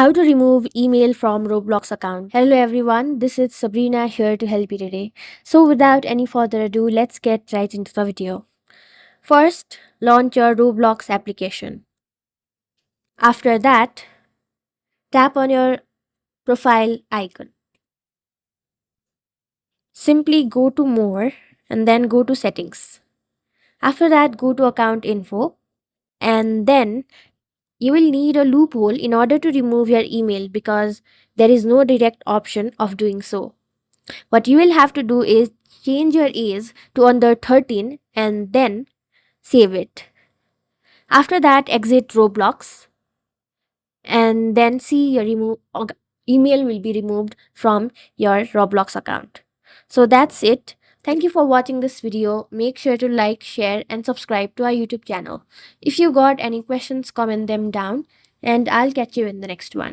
How to remove email from Roblox account. Hello everyone, this is Sabrina here to help you today. So without any further ado, let's get right into the video. First, launch your Roblox application. After that, tap on your profile icon. Simply go to more and then go to settings. After that, go to account info and then you will need a loophole in order to remove your email because there is no direct option of doing so. What you will have to do is change your age to under 13 and then save it. After that, exit Roblox and then see your email will be removed from your Roblox account. So that's it. Thank you for watching this video. Make sure to like, share and subscribe to our YouTube channel. If you got any questions, comment them down and I'll catch you in the next one.